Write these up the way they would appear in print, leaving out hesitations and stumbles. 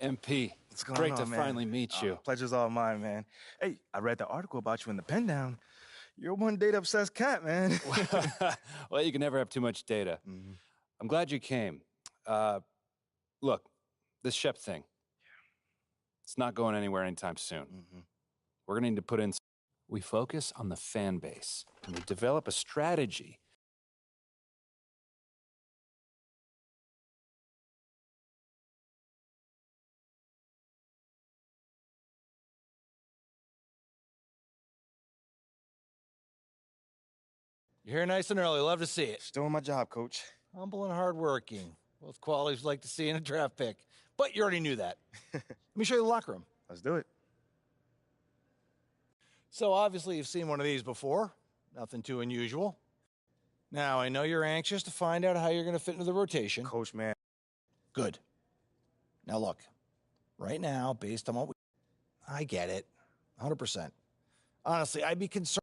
MP, What's going great on, to man? finally meet you. Pleasure's all mine, man. Hey, I read the article about you in the pen down. You're one data-obsessed cat, man. Well, you can never have too much data. I'm glad you came. Look, this Shep thing, it's not going anywhere anytime soon. We're going to need to put in... We focus on the fan base, and we develop a strategy. You're here nice and early. Love to see it. Just doing my job, Coach. Humble and hardworking. Both qualities like to see in a draft pick. But you already knew that. Let me show you the locker room. Let's do it. So obviously you've seen one of these before. Nothing too unusual. Now, I know you're anxious to find out how you're going to fit into the rotation. Coach, man. Good. Now look, right now, based on what I get it, 100%. Honestly, I'd be concerned.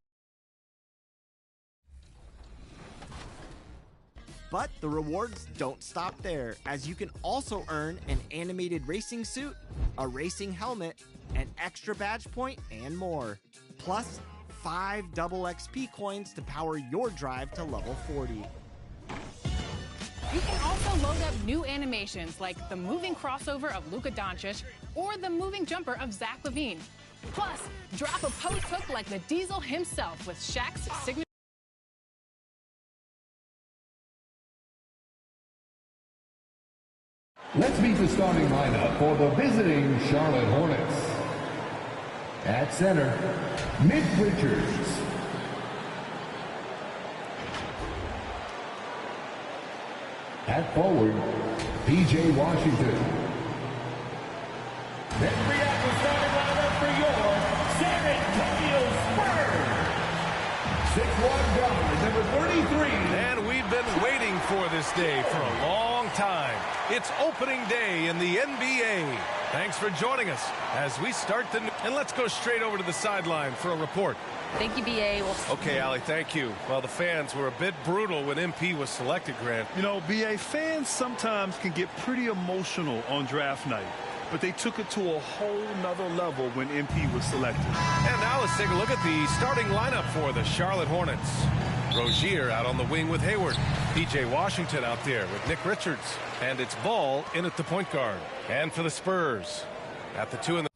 But the rewards don't stop there, as you can also earn an animated racing suit, a racing helmet, an extra badge point, and more. Plus, 5 double XP coins to power your drive to level 40. You can also load up new animations like the moving crossover of Luka Doncic or the moving jumper of Zach LaVine. Plus, drop a post hook like the Diesel himself with Shaq's signature. Let's meet the starting lineup for the visiting Charlotte Hornets. At center, Nick Richards. At forward, P.J. Washington. Then react the starting lineup for your San Antonio Spurs. 6'1" guard, number 33. And we've been waiting for this day for a long time. It's opening day in the NBA. Thanks for joining us as we start the new... And let's go straight over to the sideline for a report. Thank you, B.A. Okay, Allie, thank you. Well, the fans were a bit brutal when MP was selected, Grant. You know, B.A., fans sometimes can get pretty emotional on draft night, but they took it to a whole nother level when MP was selected. And now let's take a look at the starting lineup for the Charlotte Hornets. Rozier out on the wing with Hayward. P.J. Washington out there with Nick Richards. And it's Ball in at the point guard. And for the Spurs, at the 2 in the...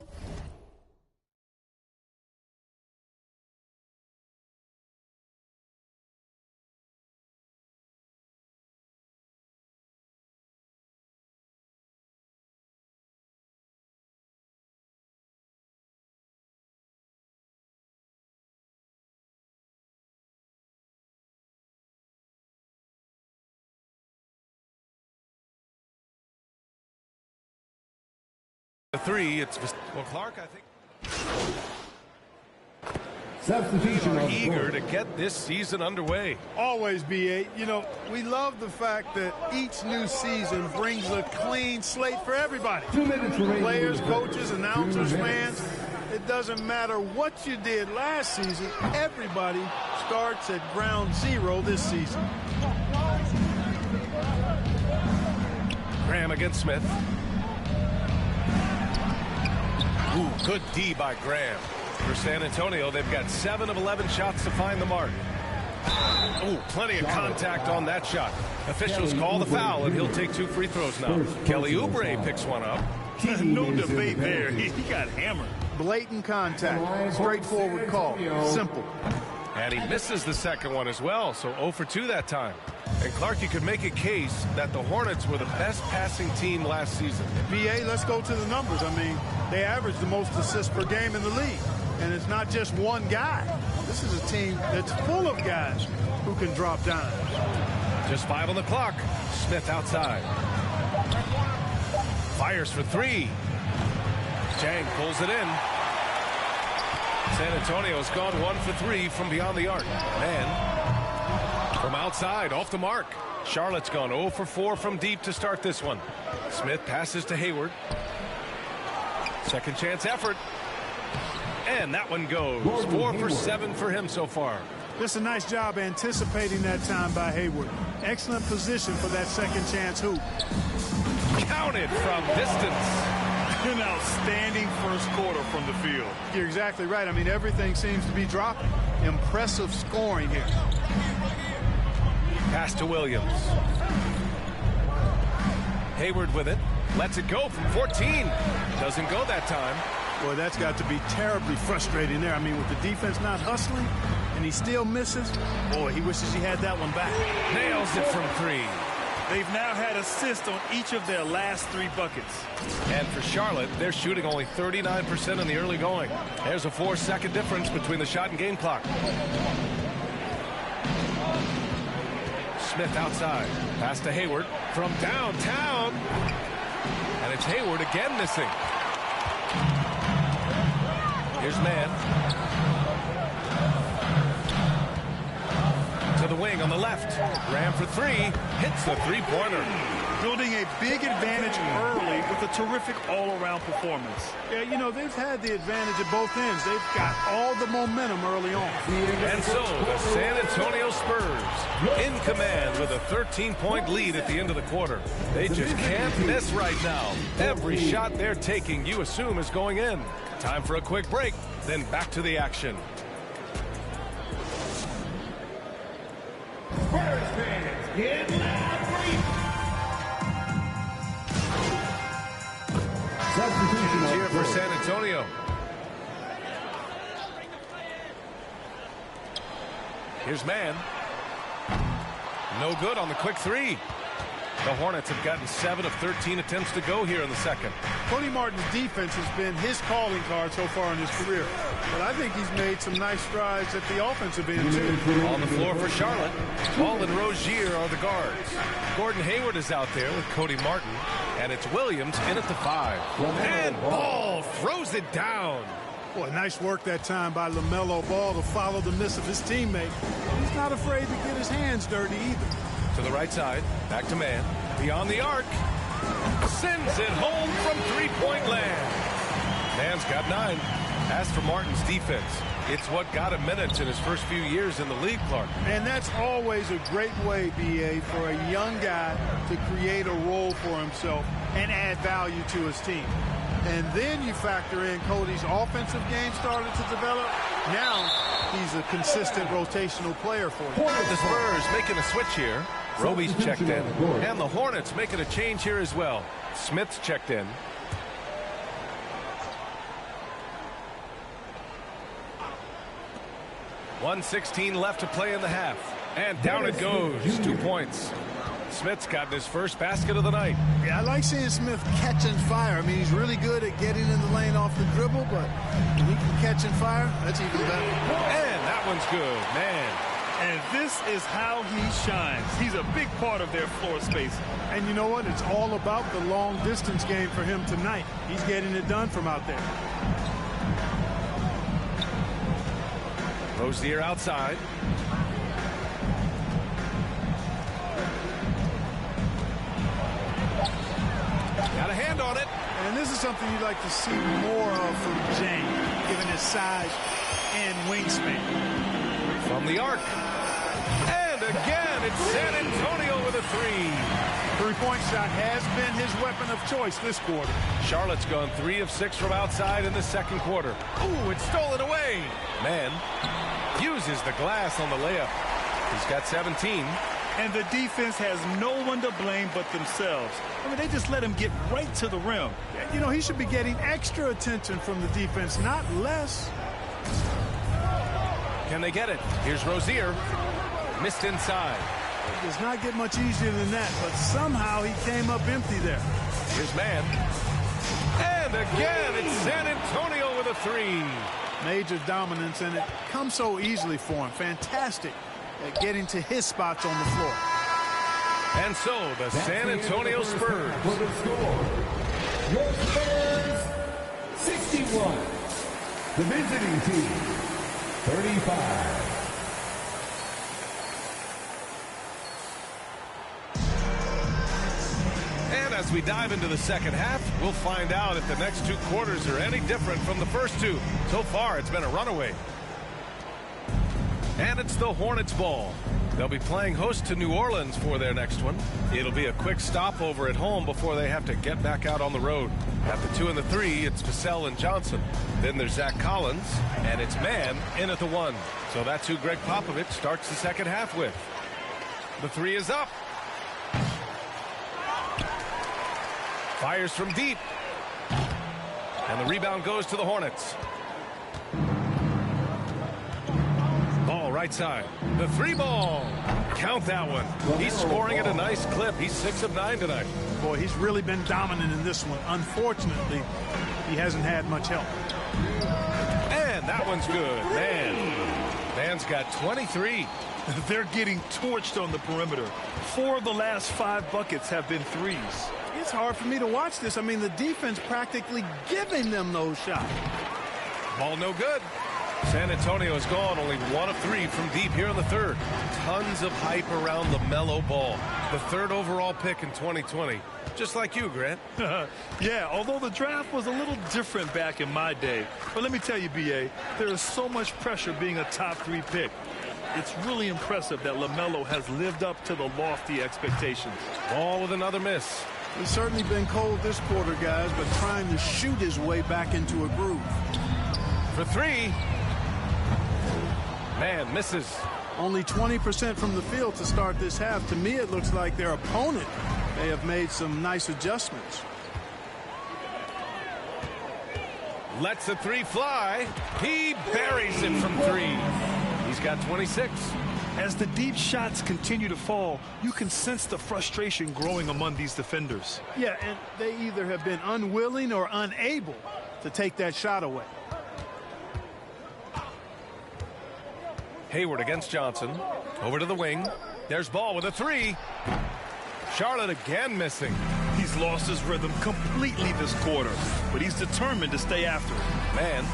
The 3, it's... Well, Clark, I think... Substitution are on eager to get this season underway. Always, B.A. You know, we love the fact that each new season brings a clean slate for everybody. 2 minutes remaining. Players, coaches, announcers, fans. It doesn't matter what you did last season. Everybody starts at ground zero this season. Graham against Smith. Ooh, good D by Graham. For San Antonio, they've got 7 of 11 shots to find the mark. Ooh, plenty of contact on that shot. Officials call the foul, and he'll take 2 free throws now. Kelly Oubre picks one up. No debate there. He got hammered. Blatant contact. Straightforward call. Simple. And he misses the second one as well, so 0 for 2 that time. And Clark, you could make a case that the Hornets were the best passing team last season. B.A., let's go to the numbers. I mean, they average the most assists per game in the league. And it's not just one guy. This is a team that's full of guys who can drop down. Just 5 on the clock. Smith outside. Fires for 3. Chang pulls it in. San Antonio's gone 1 for 3 from beyond the arc. And from outside, off the mark. Charlotte's gone 0 for 4 from deep to start this one. Smith passes to Hayward. Second chance effort. And that one goes. 4 for 7 for him so far. Just a nice job anticipating that time by Hayward. Excellent position for that second chance hoop. Counted from distance. An outstanding first quarter from the field. You're exactly right. I mean, everything seems to be dropping. Impressive scoring here. Pass to Williams. Hayward with it. Lets it go from 14. Doesn't go that time. Boy, that's got to be terribly frustrating there. I mean, with the defense not hustling and he still misses, boy, he wishes he had that one back. Nails it from 3. They've now had assists on each of their last 3 buckets. And for Charlotte, they're shooting only 39% in the early going. There's a 4-second difference between the shot and game clock. Smith outside. Pass to Hayward from downtown. And it's Hayward again missing. Here's Mann. To the wing on the left. Ram for 3. Hits the three-pointer. Building a big advantage early with a terrific all-around performance. Yeah, you know, they've had the advantage at both ends. They've got all the momentum early on. And so the San Antonio Spurs in command with a 13-point lead at the end of the quarter. They just can't miss right now. Every shot they're taking, you assume, is going in. Time for a quick break, then back to the action. Spurs fans, get loud for you. Change here for San Antonio. Here's Mann. No good on the quick 3. The Hornets have gotten 7 of 13 attempts to go here in the second. Cody Martin's defense has been his calling card so far in his career. But I think he's made some nice strides at the offensive end, too. On the floor for Charlotte, Ball and Rozier are the guards. Gordon Hayward is out there with Cody Martin. And it's Williams in at the 5. And Ball throws it down. Boy, nice work that time by LaMelo Ball to follow the miss of his teammate. He's not afraid to get his hands dirty either. To the right side, back to Mann. Beyond the arc. Sends it home from three-point land. Mann's got 9. As for Martin's defense, it's what got him minutes in his first few years in the league, Clark. And that's always a great way, B.A., for a young guy to create a role for himself and add value to his team. And then you factor in Cody's offensive game started to develop. Now he's a consistent rotational player for you. The Spurs making a switch here. Roby's checked in. And the Hornets making a change here as well. Smith's checked in. .116 left to play in the half. And down it goes. 2 points. Smith's gotten his first basket of the night. Yeah, I like seeing Smith catching fire. I mean, he's really good at getting in the lane off the dribble, but when he can catch and fire, that's even better. And that one's good, man. And this is how he shines. He's a big part of their floor space. And you know what? It's all about the long distance game for him tonight. He's getting it done from out there. Rozier outside. Got a hand on it. And this is something you'd like to see more of from James, given his size and wingspan. From the arc. And again, it's San Antonio with a 3. Three-point shot has been his weapon of choice this quarter. Charlotte's gone 3 of 6 from outside in the second quarter. Ooh, it's stolen away. Mann uses the glass on the layup. He's got 17. And the defense has no one to blame but themselves. I mean, they just let him get right to the rim. You know, he should be getting extra attention from the defense, not less. Can they get it? Here's Rozier. Missed inside. It does not get much easier than that, but somehow he came up empty there. Here's Mann. And again, it's San Antonio with a 3. Major dominance, and it comes so easily for him. Fantastic at getting to his spots on the floor. And so the San Antonio Spurs. For the score, your Spurs 61. The visiting team 35. And as we dive into the second half, we'll find out if the next 2 quarters are any different from the first 2. So far, it's been a runaway. And it's the Hornets ball. They'll be playing host to New Orleans for their next one. It'll be a quick stopover at home before they have to get back out on the road. At the 2 and the 3, it's Vassell and Johnson. Then there's Zach Collins, and it's Mann in at the 1. So that's who Greg Popovich starts the second half with. The 3 is up. Fires from deep. And the rebound goes to the Hornets. Ball right side. The 3 ball. Count that one. He's scoring at a nice clip. He's 6 of 9 tonight. Boy, he's really been dominant in this one. Unfortunately, he hasn't had much help. And that one's good. Mann's got 23. They're getting torched on the perimeter. 4 of the last 5 buckets have been threes. It's hard for me to watch this. I mean, the defense practically giving them those shots. Ball no good. San Antonio has gone only 1 of 3 from deep here in the third. Tons of hype around LaMelo Ball, the 3rd overall pick in 2020. Just like you, Grant. Yeah, although the draft was a little different back in my day. But let me tell you, B.A., there is so much pressure being a top 3 pick. It's really impressive that LaMelo has lived up to the lofty expectations. Ball with another miss. It's certainly been cold this quarter, guys, but trying to shoot his way back into a groove. For 3. Mann misses. Only 20% from the field to start this half. To me, it looks like their opponent may have made some nice adjustments. Lets the 3 fly. He buries it from 3. He's got 26. As the deep shots continue to fall, you can sense the frustration growing among these defenders. Yeah, and they either have been unwilling or unable to take that shot away. Hayward against Johnson. Over to the wing. There's Ball with a 3. Charlotte again missing. He's lost his rhythm completely this quarter, but he's determined to stay after it. Mann.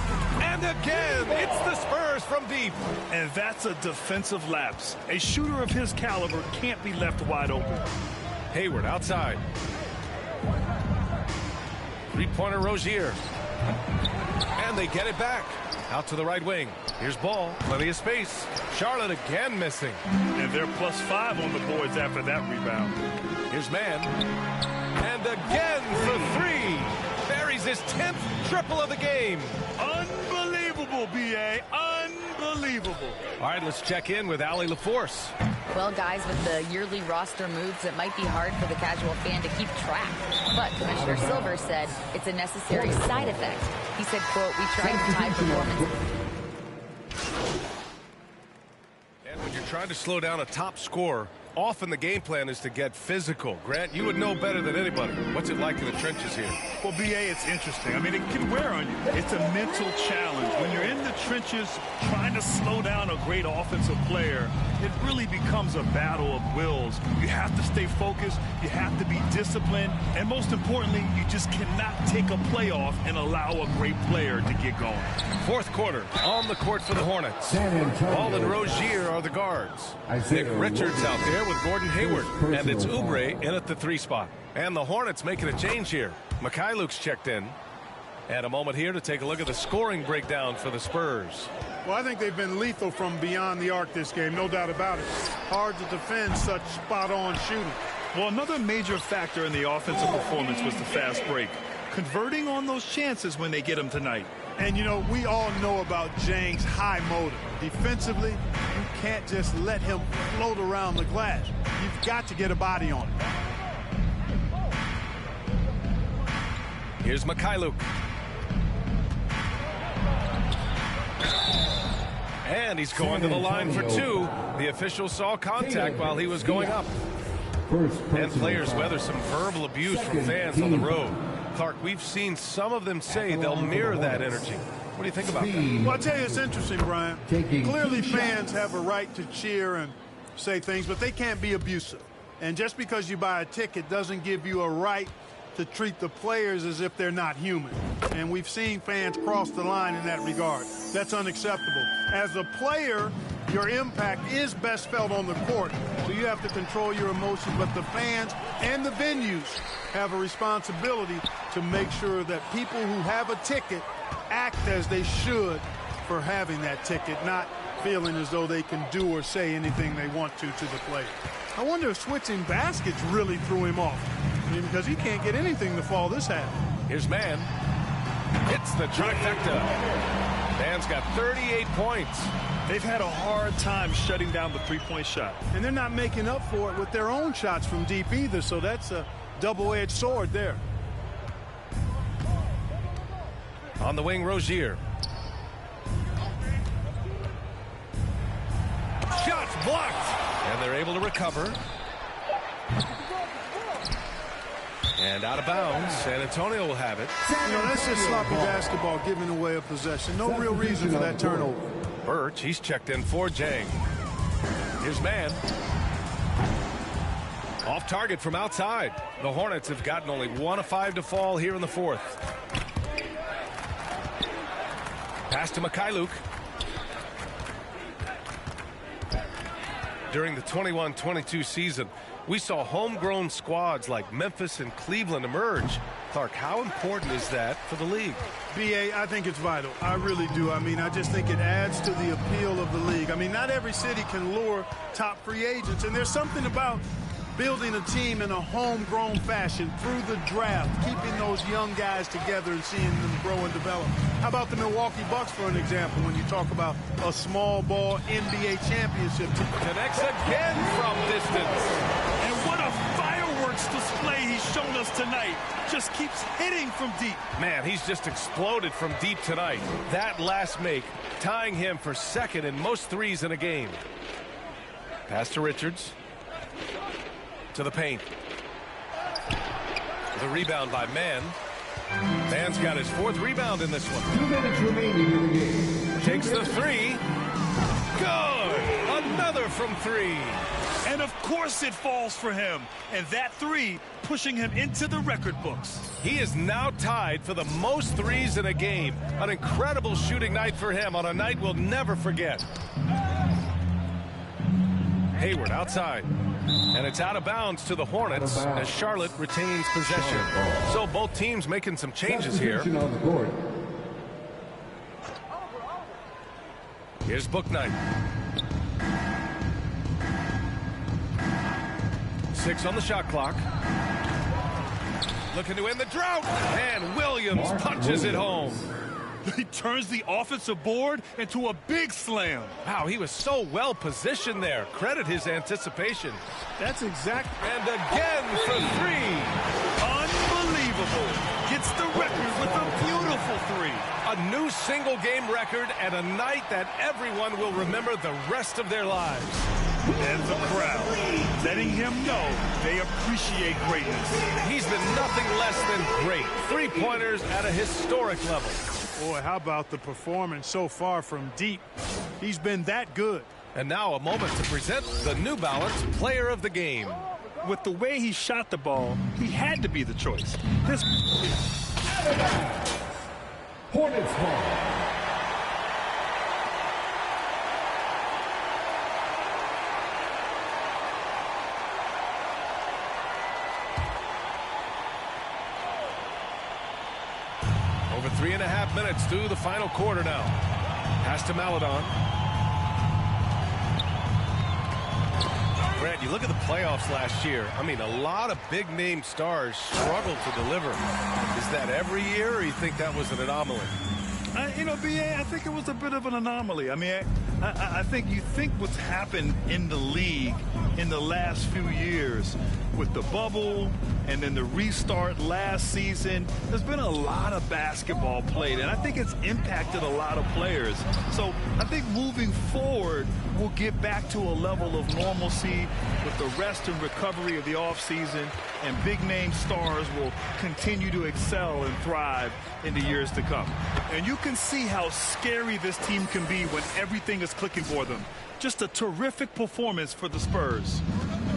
And again, it's the Spurs from deep. And that's a defensive lapse. A shooter of his caliber can't be left wide open. Hayward outside. 3-pointer Rozier. And they get it back. Out to the right wing. Here's Ball. Plenty of space. Charlotte again missing. And they're +5 on the boards after that rebound. Here's Mann. And again for 3. Buries his 10th triple of the game. Unbelievable, B.A. Unbelievable. All right, let's check in with Allie LaForce. Well, guys, with the yearly roster moves, it might be hard for the casual fan to keep track. But Commissioner Silver said it's a necessary side effect. He said, quote, "We tried to tie performance." And when you're trying to slow down a top scorer, often the game plan is to get physical. Grant, you would know better than anybody. What's it like in the trenches here? Well, B.A., it's interesting. I mean, it can wear on you. It's a mental challenge. When you're in the trenches trying to slow down a great offensive player, it really becomes a battle of wills. You have to stay focused. You have to be disciplined. And most importantly, you just cannot take a play off and allow a great player to get going. 4th quarter, on the court for the Hornets. Ball and Rozier are the guards. Nick Richards out there with Gordon Hayward. And it's Oubre in at the 3 spot. And the Hornets making a change here. Mikhailuk's checked in. And a moment here to take a look at the scoring breakdown for the Spurs. Well, I think they've been lethal from beyond the arc this game, no doubt about it. Hard to defend such spot-on shooting. Well, another major factor in the offensive performance was the fast break. Converting on those chances when they get them tonight. And, you know, we all know about Jang's high motor. Defensively, you can't just let him float around the glass. You've got to get a body on him. Here's Mikhailuk. And he's going to the line for 2. The official saw contact while he was going up. And players weather some verbal abuse from fans on the road. Clark, we've seen some of them say they'll mirror that energy. What do you think about that? Well, I'll tell you, it's interesting, Brian. Clearly, fans have a right to cheer and say things, but they can't be abusive. And just because you buy a ticket doesn't give you a right to treat the players as if they're not human. And we've seen fans cross the line in that regard. That's unacceptable. As a player, your impact is best felt on the court, so you have to control your emotions, but the fans and the venues have a responsibility to make sure that people who have a ticket act as they should for having that ticket, not feeling as though they can do or say anything they want to the plate. I wonder if switching baskets really threw him off. I mean, because he can't get anything to fall this half. Here's Mann. Hits the trifecta. Mann's got 38 points. They've had a hard time shutting down the three-point shot. And they're not making up for it with their own shots from deep either, so that's a double-edged sword there. On the wing, Rozier. Shots blocked. And they're able to recover. And out of bounds. San Antonio will have it. You know, that's just sloppy basketball, giving away a possession. No real reason for that turnover. Birch, he's checked in for Jang. Here's Mann. Off target from outside. The Hornets have gotten only 1 of 5 to fall here in the fourth. Pass to Mikhailuk. During the 21-22 season, we saw homegrown squads like Memphis and Cleveland emerge. Clark, how important is that for the league? B.A., I think it's vital. I really do. I mean, I just think it adds to the appeal of the league. I mean, not every city can lure top free agents, and there's something about building a team in a homegrown fashion through the draft, keeping those young guys together and seeing them grow and develop. How about the Milwaukee Bucks, for an example, when you talk about a small ball NBA championship team? Connects again from distance. And what a fireworks display he's shown us tonight. Just keeps hitting from deep. Man, he's just exploded from deep tonight. That last make, tying him for second in most threes in a game. Pass to Richards. To the paint. The rebound by Mann. Mann's got his 4th rebound in this one. 2 minutes remaining in the game. Takes the 3. Good! Another from 3. And of course it falls for him. And that 3 pushing him into the record books. He is now tied for the most threes in a game. An incredible shooting night for him on a night we'll never forget. Hayward outside. And it's out of bounds to the Hornets as Charlotte retains possession. So both teams making some changes here. Here's Bouknight. 6 on the shot clock. Looking to end the drought. And Williams punches it home. He turns the offensive board into a big slam. Wow, he was so well positioned there. Credit his anticipation. That's exact. And again for 3. Unbelievable. Gets the record with a beautiful 3. A new single game record and a night that everyone will remember the rest of their lives. And the crowd letting him know they appreciate greatness. He's been nothing less than great. 3-pointers at a historic level. Boy, how about the performance so far from deep? He's been that good. And now a moment to present the New Balance Player of the Game. With the way he shot the ball, he had to be the choice. Hornets ball. Over 3.5 minutes through the final quarter now. Pass to Maledon. Grant, you look at the playoffs last year. I mean, a lot of big-name stars struggled to deliver. Is that every year, or you think that was an anomaly? You know, B.A., I think it was a bit of an anomaly. I mean, I think you think what's happened in the league in the last few years with the bubble and then the restart last season, there's been a lot of basketball played, and I think it's impacted a lot of players. So I think moving forward, we'll get back to a level of normalcy with the rest and recovery of the offseason, and big-name stars will continue to excel and thrive in the years to come. And you can see how scary this team can be when everything is clicking for them. Just a terrific performance for the Spurs.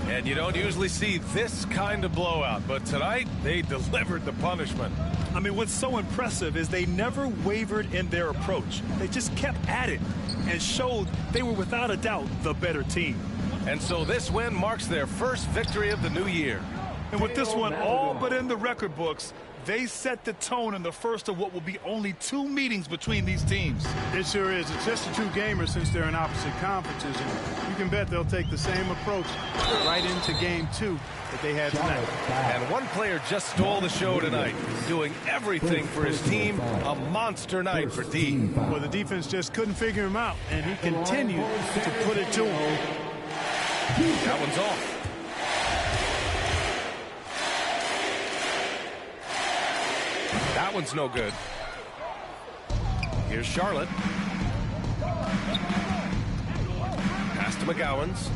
And you don't usually see this kind of blowout, but tonight they delivered the punishment. I mean, what's so impressive is they never wavered in their approach. They just kept at it and showed they were without a doubt the better team. And so this win marks their first victory of the new year. And with this one all but in the record books, They set the tone in the first of what will be only 2 meetings between these teams. It sure is. It's just a 2 gamer since they're in opposite conferences, and you can bet they'll take the same approach right into game 2 that they had tonight. And one player just stole the show tonight, doing everything for his team. A monster night for D. Well, the defense just couldn't figure him out, and he continued to put it to him. That one's off. That one's no good. Here's Charlotte. Pass to McGowan's.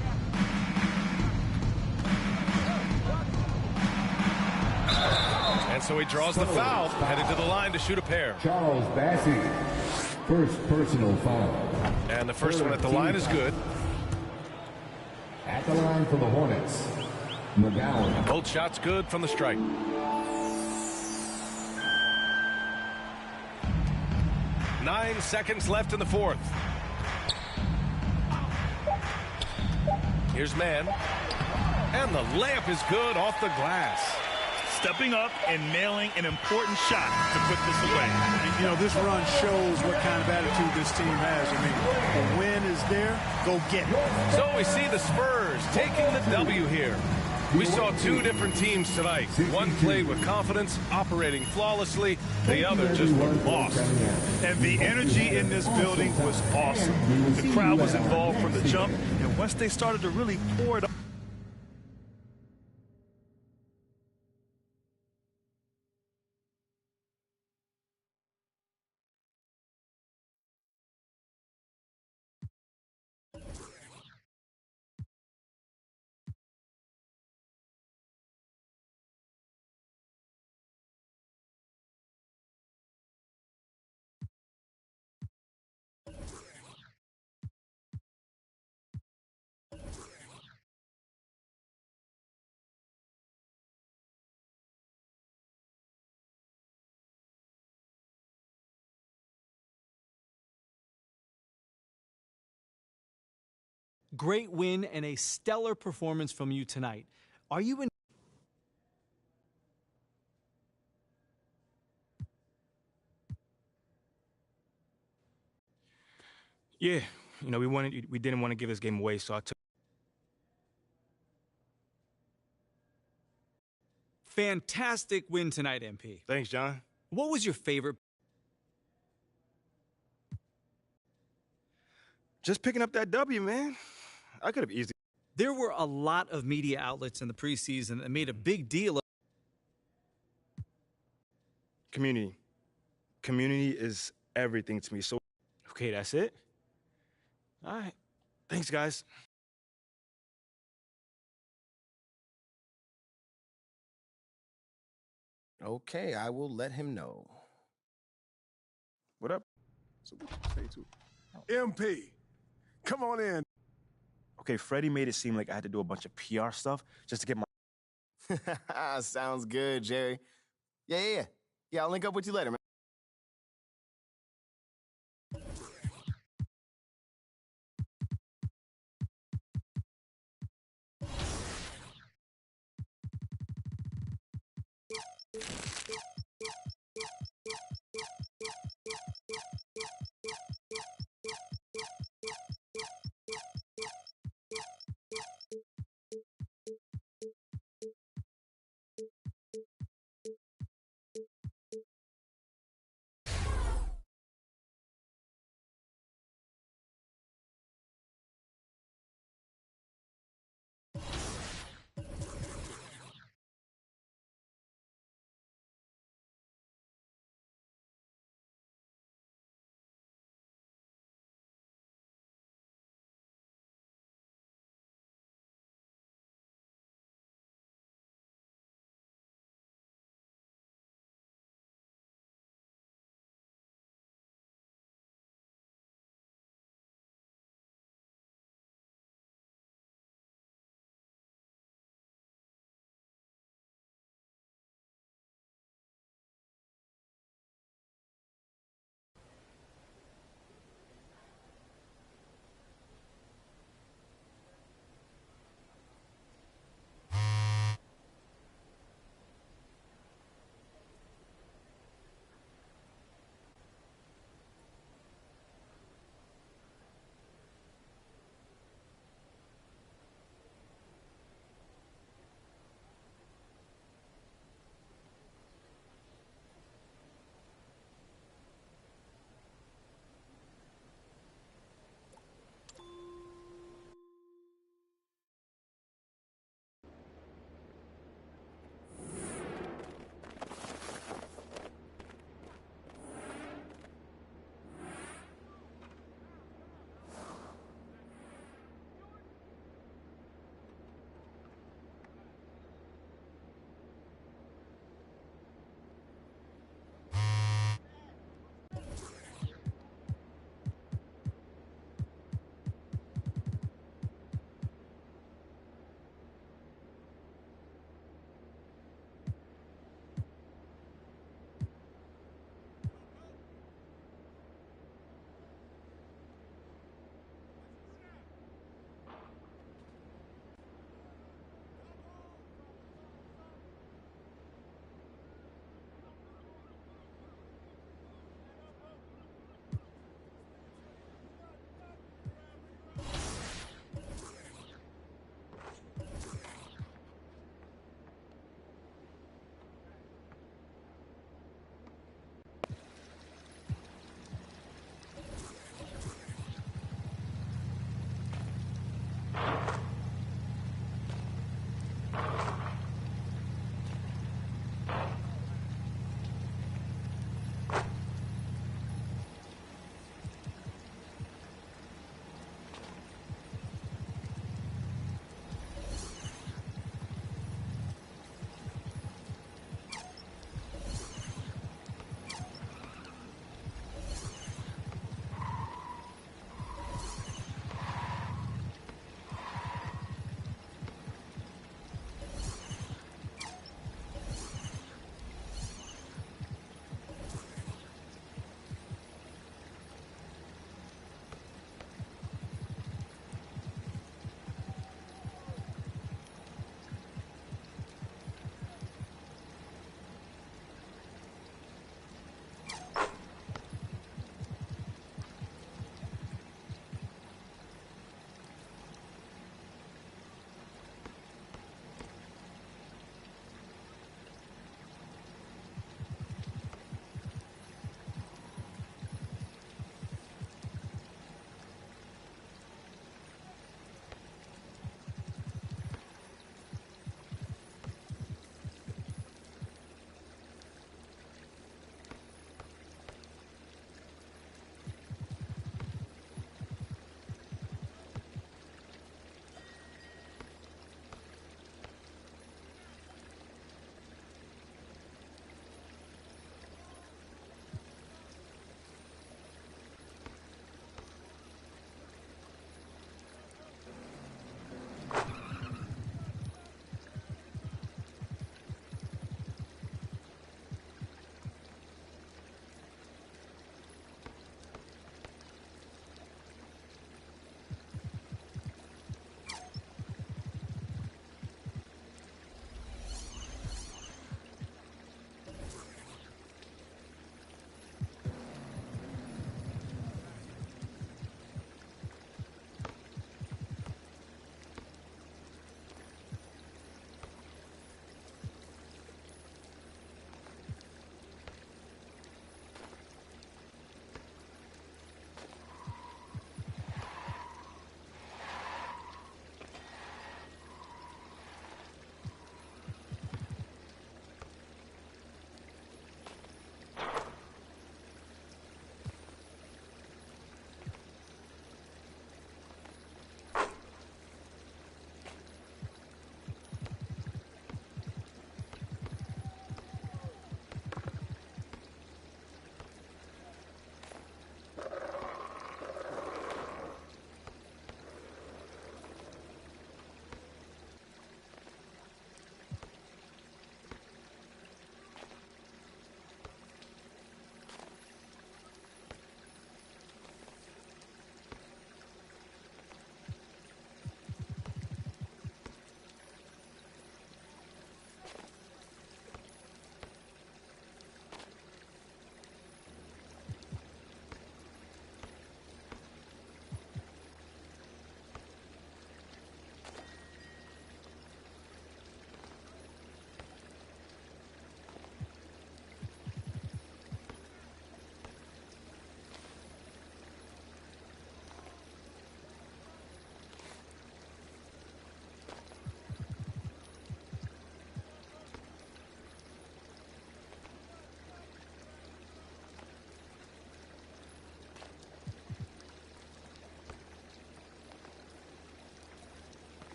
And so he draws the foul, headed to the line to shoot a pair. Charles Bassey, first personal foul. And the first one at the line is good. At the line for the Hornets, McGowan. Both shots good from the strike. Nine seconds left in the fourth. Here's Mann. And the layup is good off the glass. Stepping up and nailing an important shot to put this away. You know, this run shows what kind of attitude this team has. I mean, the win is there, go get it. So we see the Spurs taking the W here. We saw 2 different teams tonight. One played with confidence, operating flawlessly. The other just looked lost. And the energy in this building was awesome. The crowd was involved from the jump, and once they started to really pour it Great win and a stellar performance from you tonight. Are you in? Yeah, you know, we didn't want to give this game away, so I took. Fantastic win tonight, MP. Thanks, John. What was your favorite? Just picking up that W, man. I could have easily. There were a lot of media outlets in the preseason that made a big deal of Community. Community is everything to me. So, okay, that's it. All right. Thanks, guys. Okay, I will let him know. What up? So what you say to MP, come on in. Okay, Freddie made it seem like I had to do a bunch of PR stuff just to get my. Sounds good, Jerry. Yeah, I'll link up with you later, man.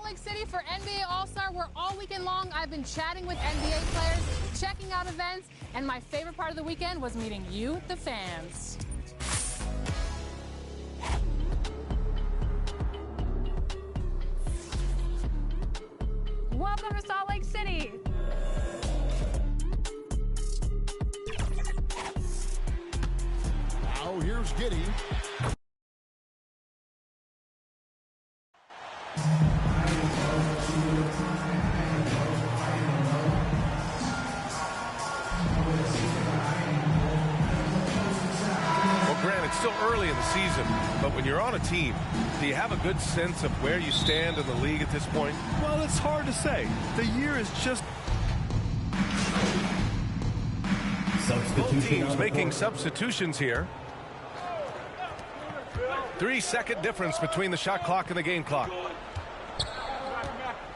Lake City for NBA All-Star, where all weekend long I've been chatting with NBA players, checking out events, and my favorite part of the weekend was meeting you, the fans. Welcome to Salt Lake City. Now here's Giddy. Well, Grant, it's still early in the season, but when you're on a team, do you have a good sense of where you stand in the league at this point? Well, it's hard to say. The year is just... Both teams making substitutions here. 3-second difference between the shot clock and the game clock.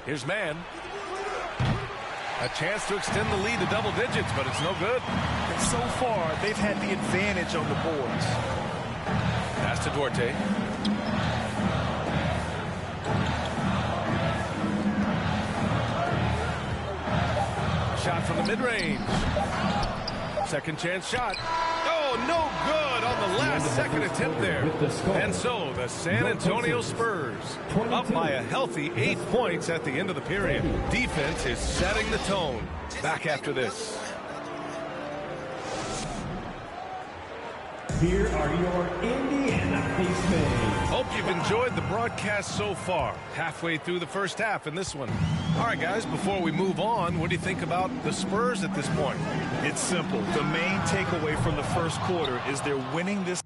Here's man. A chance to extend the lead to double digits, but it's no good. And so far, they've had the advantage on the boards. Pass to Duarte. Shot from the mid-range. Second chance shot. Oh, no good on the last second attempt there. And so the San Antonio Spurs up by a healthy 8 points at the end of the period. Defense is setting the tone. Back after this. Here are your Indiana Pacemates. Hope you've enjoyed the broadcast so far. Halfway through the first half in this one. All right, guys, before we move on, what do you think about the Spurs at this point? It's simple. The main takeaway from the first quarter is they're winning this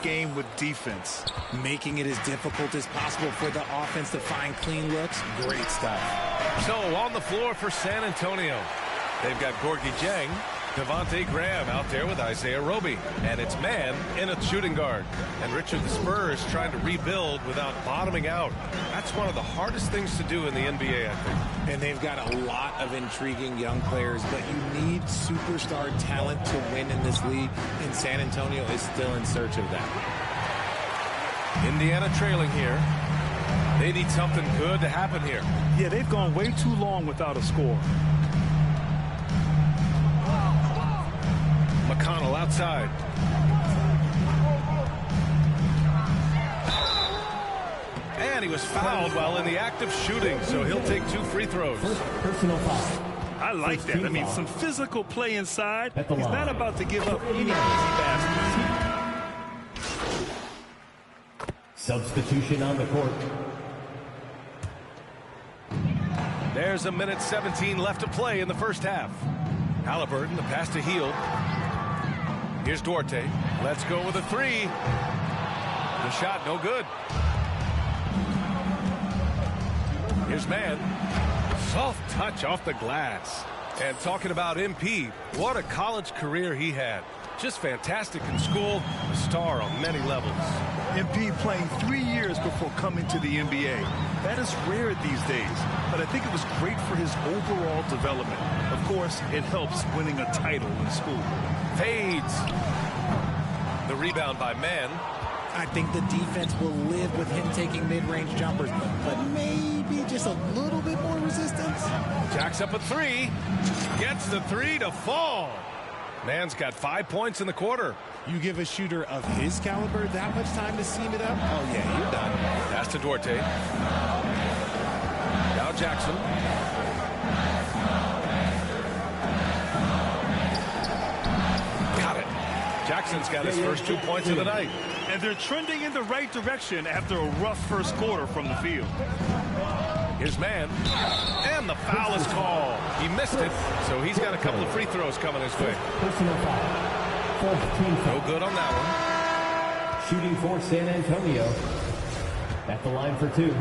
game with defense. Making it as difficult as possible for the offense to find clean looks. Great stuff. So on the floor for San Antonio, they've got GgNoRaGe, Devontae Graham out there with Isaiah Roby. And it's man in a shooting guard. And Richard, the Spurs trying to rebuild without bottoming out. That's one of the hardest things to do in the NBA, I think. And they've got a lot of intriguing young players, but you need superstar talent to win in this league, and San Antonio is still in search of that. Indiana trailing here. They need something good to happen here. Yeah, they've gone way too long without a score. McConnell outside. And he was fouled while in the act of shooting, so he'll take 2 free throws. Personal foul. I like that. I mean, some physical play inside. He's not about to give up any easy baskets. Substitution on the court. There's a minute 17 left to play in the first half. Halliburton, the pass to Hield. Here's Duarte. Let's go with a 3. The shot, no good. Here's Mann. Soft touch off the glass. And talking about MP, what a college career he had. Just fantastic in school, a star on many levels. MP playing 3 years before coming to the NBA. That is rare these days, but I think it was great for his overall development. Of course, it helps winning a title in school. Fades. The rebound by Mann. I think the defense will live with him taking mid-range jumpers, but maybe just a little bit more resistance. Jacks up a 3. Gets the 3 to fall. Mann's got 5 points in the quarter. You give a shooter of his caliber that much time to seam it up? Oh, yeah, you're done. Pass to Duarte. Now Jackson. Got it. Jackson's got his first 2 points of the night. And they're trending in the right direction after a rough first quarter from the field. Here's Mann. And the foul is called. He missed it, so he's got a couple of free throws coming his way. Personal foul. No good on that one. Shooting for San Antonio. At the line for 2.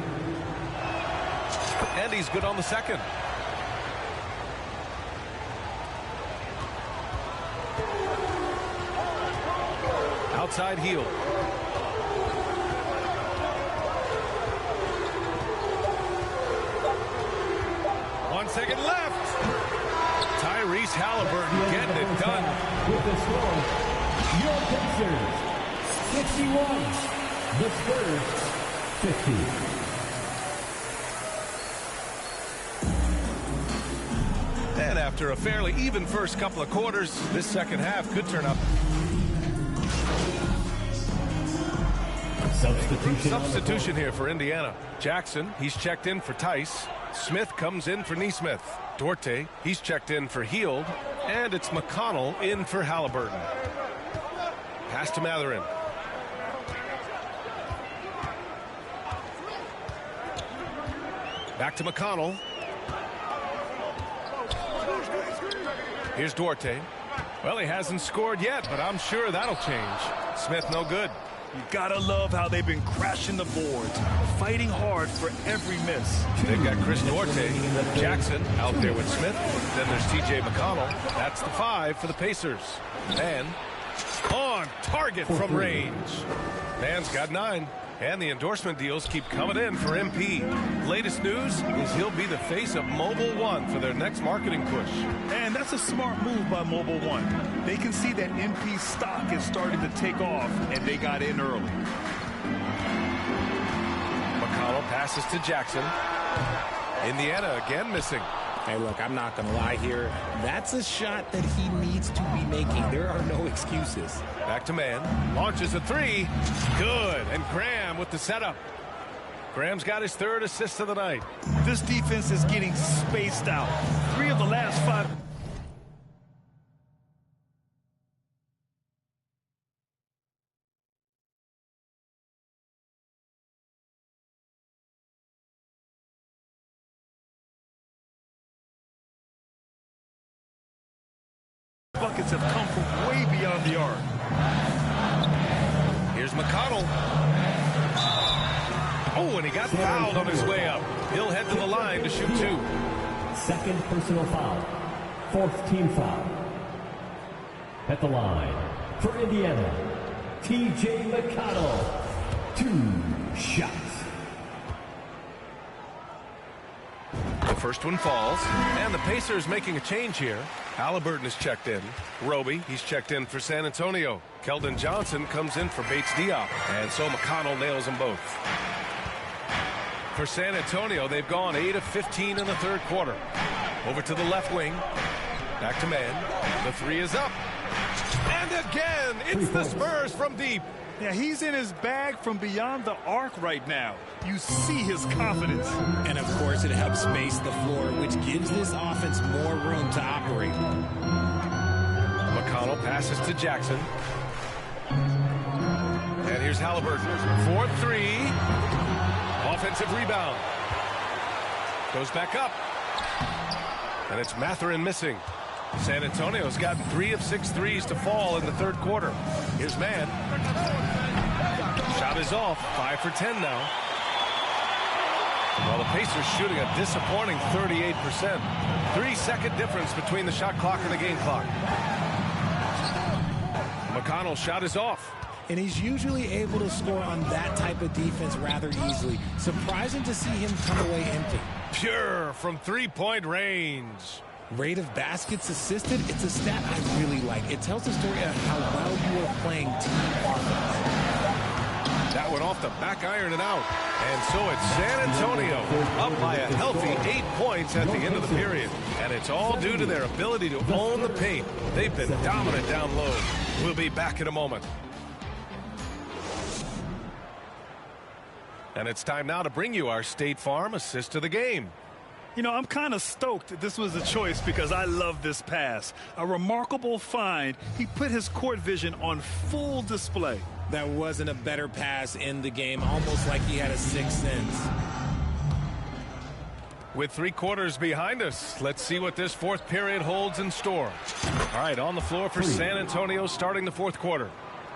And he's good on the second. Outside Hield. Second left. Tyrese Halliburton getting it done. With the score, your Pacers 61, the Spurs 50. And after a fairly even first couple of quarters, this second half could turn up. Substitution here for Indiana. Jackson, he's checked in for Tice. Smith comes in for Nesmith. Duarte, he's checked in for Hield. And it's McConnell in for Halliburton. Pass to Matherin. Back to McConnell. Here's Duarte. Well, he hasn't scored yet, but I'm sure that'll change. Smith no good. You gotta love how they've been crashing the boards, fighting hard for every miss. They've got Chris Duarte, Jackson out there with Smith. Then there's TJ McConnell. That's the 5 for the Pacers. Mann on target from range. Mann's got 9. And the endorsement deals keep coming in for MP. Latest news is he'll be the face of Mobile One for their next marketing push. And that's a smart move by Mobile One. They can see that MP stock is starting to take off, and they got in early. McConnell passes to Jackson. Indiana again missing. Hey, look, I'm not going to lie here. That's a shot that he needs to be making. There are no excuses. Back to Mann. Launches a 3. Good. And Graham with the setup. Graham's got his 3rd assist of the night. This defense is getting spaced out. 3 of the last 5. Buckets have come from way beyond the arc. Here's McConnell. Oh, and he got fouled on his way up. He'll head to the line to shoot 2. Second personal foul. 4th team foul. At the line for Indiana, T.J. McConnell. 2 shots. The first one falls, and the Pacers making a change here. Halliburton is checked in. Roby, he's checked in for San Antonio. Keldon Johnson comes in for Bates Diop, and so McConnell nails them both. For San Antonio, they've gone 8 of 15 in the third quarter. Over to the left wing. Back to man. The 3 is up. And again, it's the Spurs from deep. Yeah, he's in his bag from beyond the arc right now. You see his confidence. And, of course, it helps space the floor, which gives this offense more room to operate. McConnell passes to Jackson. And here's Halliburton. 4-3. Offensive rebound. Goes back up. And it's Mathurin missing. San Antonio's gotten 3 of 6 threes to fall in the third quarter. Here's man. Shot is off. 5 for 10 now. Well, the Pacers shooting a disappointing 38%. 3-second difference between the shot clock and the game clock. McConnell's shot is off. And he's usually able to score on that type of defense rather easily. Surprising to see him come away empty. Pure from three-point range. Rate of baskets assisted, it's a stat I really like. It tells the story of how well you are playing team offense. That went off the back iron and out. And so it's San Antonio up by a healthy 8 points at the end of the period. And it's all due to their ability to own the paint. They've been dominant down low. We'll be back in a moment. And it's time now to bring you our State Farm assist of the game. You know, I'm kind of stoked this was a choice because I love this pass. A remarkable find. He put his court vision on full display. That wasn't a better pass in the game, almost like he had a sixth sense. With 3 quarters behind us, let's see what this fourth period holds in store. All right, on the floor for San Antonio starting the fourth quarter.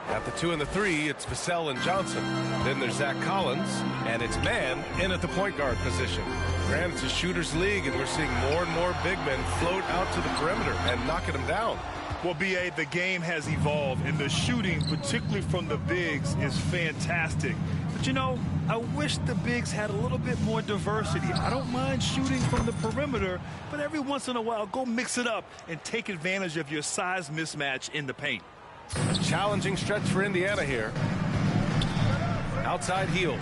At the 2 and the 3, it's Vassell and Johnson. Then there's Zach Collins, and it's man in at the point guard position. Granted, it's a shooter's league, and we're seeing more and more big men float out to the perimeter and knocking them down. Well, B.A., the game has evolved, and the shooting, particularly from the bigs, is fantastic. But, you know, I wish the bigs had a little bit more diversity. I don't mind shooting from the perimeter, but every once in a while, go mix it up and take advantage of your size mismatch in the paint. A challenging stretch for Indiana here. Outside heel.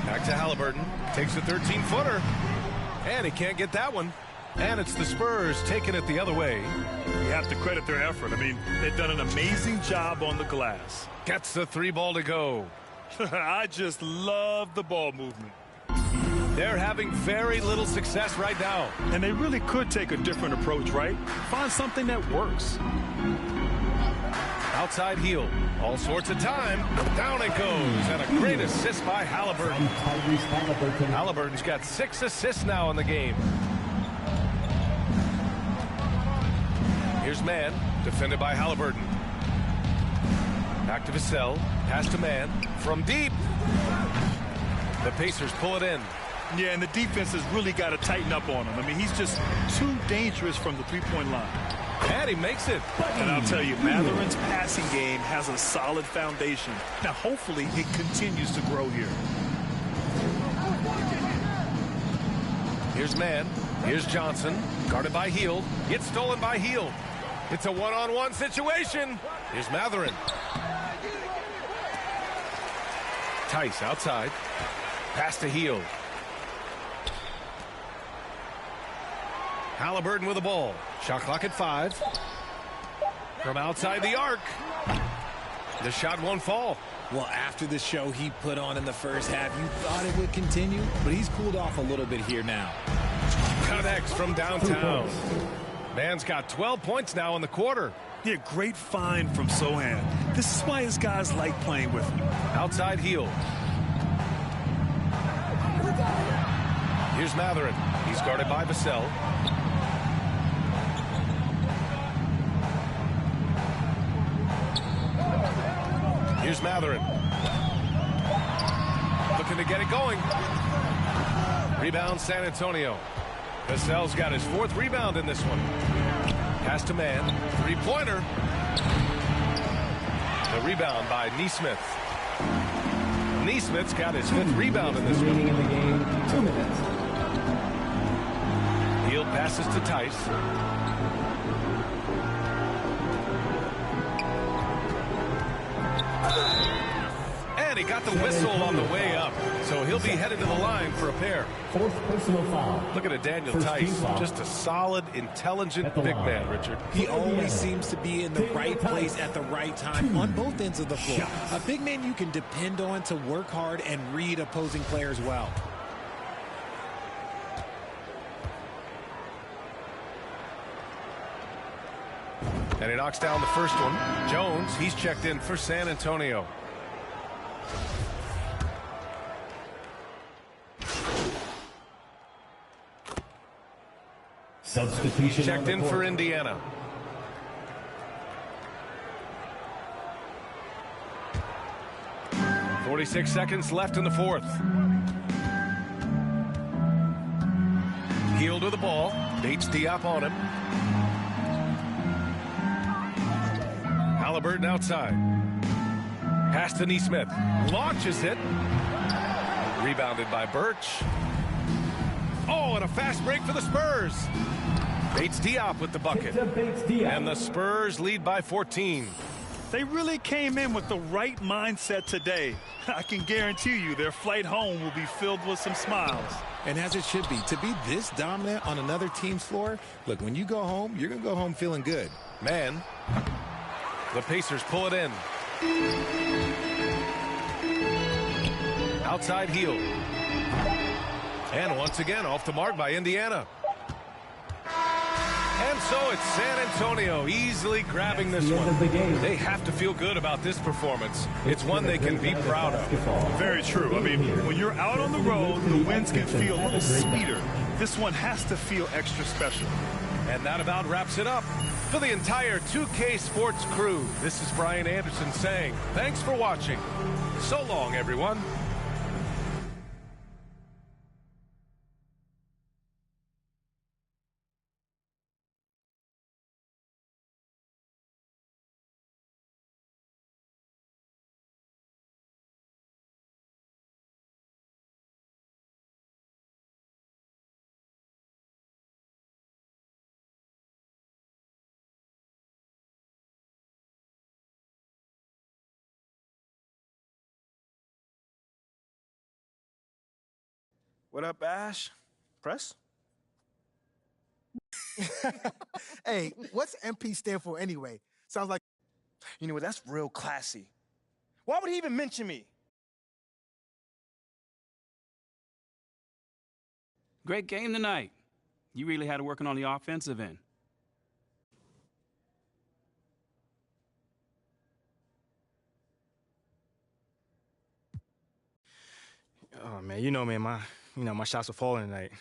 Back to Halliburton. Takes a 13-footer. And he can't get that one. And it's the Spurs taking it the other way. You have to credit their effort. I mean, they've done an amazing job on the glass. Gets the 3 ball to go. I just love the ball movement. They're having very little success right now. And they really could take a different approach, right? Find something that works. Outside heel. All sorts of time. Down it goes. And a great assist by Halliburton. Halliburton's got 6 assists now in the game. Here's man. Defended by Halliburton. Back to Vassell. Pass to man. From deep. The Pacers pull it in. Yeah, and the defense has really got to tighten up on him. I mean, he's just too dangerous from the three-point line. And he makes it. And I'll tell you, Mathurin's passing game has a solid foundation. Now, hopefully, it continues to grow here. Here's man. Here's Johnson. Guarded by Hield. Gets stolen by Hield. It's a one-on-one situation. Here's Mathurin. Tice outside. Pass to Hield. Halliburton with the ball. Shot clock at 5. From outside the arc. The shot won't fall. Well, after the show he put on in the first half, you thought it would continue, but he's cooled off a little bit here now. Connects from downtown. Man's got 12 points now in the quarter. Yeah, great find from Sohan. This is why his guys like playing with him. Outside heel. Here's Mathurin. He's guarded by Vassell. Here's Matherin. Looking to get it going. Rebound San Antonio. Vassell's got his 4th rebound in this one. Pass to man. 3-pointer. The rebound by Nesmith. Nesmith's got his 5th rebound in this one. Remaining in the game, 2 minutes. Hield passes to Tice. And he got the whistle on the way up, so he'll be headed to the line for a pair. 4th personal foul. Look at Daniel First Tice, team foul. just a solid, intelligent big man, Richard. He always seems to be in the right place at the right time on both ends of the floor. A big man you can depend on to work hard and read opposing players well. And he knocks down the first one. Jones, he's checked in for San Antonio. Substitution. Checked in for Indiana. .46 seconds left in the 4th. Hield with the ball. Bates Diop on him. Halliburton outside. Pass to Nesmith. Launches it. Rebounded by Birch. Oh, and a fast break for the Spurs. Bates Diop with the bucket. And the Spurs lead by 14. They really came in with the right mindset today. I can guarantee you their flight home will be filled with some smiles. And as it should be, to be this dominant on another team's floor, look, when you go home, you're going to go home feeling good. Man. The Pacers pull it in. Outside Hield. And once again, off the mark by Indiana. And so it's San Antonio easily grabbing this one. They have to feel good about this performance. It's one they can be proud of. Very true. I mean, when you're out on the road, the wins can feel a little sweeter. This one has to feel extra special. And that about wraps it up. For the entire 2K Sports crew, this is Brian Anderson saying, thanks for watching. So long, everyone. What up, Ash? Press? Hey, what's MP stand for anyway? Sounds like... You know what? That's real classy. Why would he even mention me? Great game tonight. You really had it working on the offensive end. Oh man, man, my shots are falling tonight.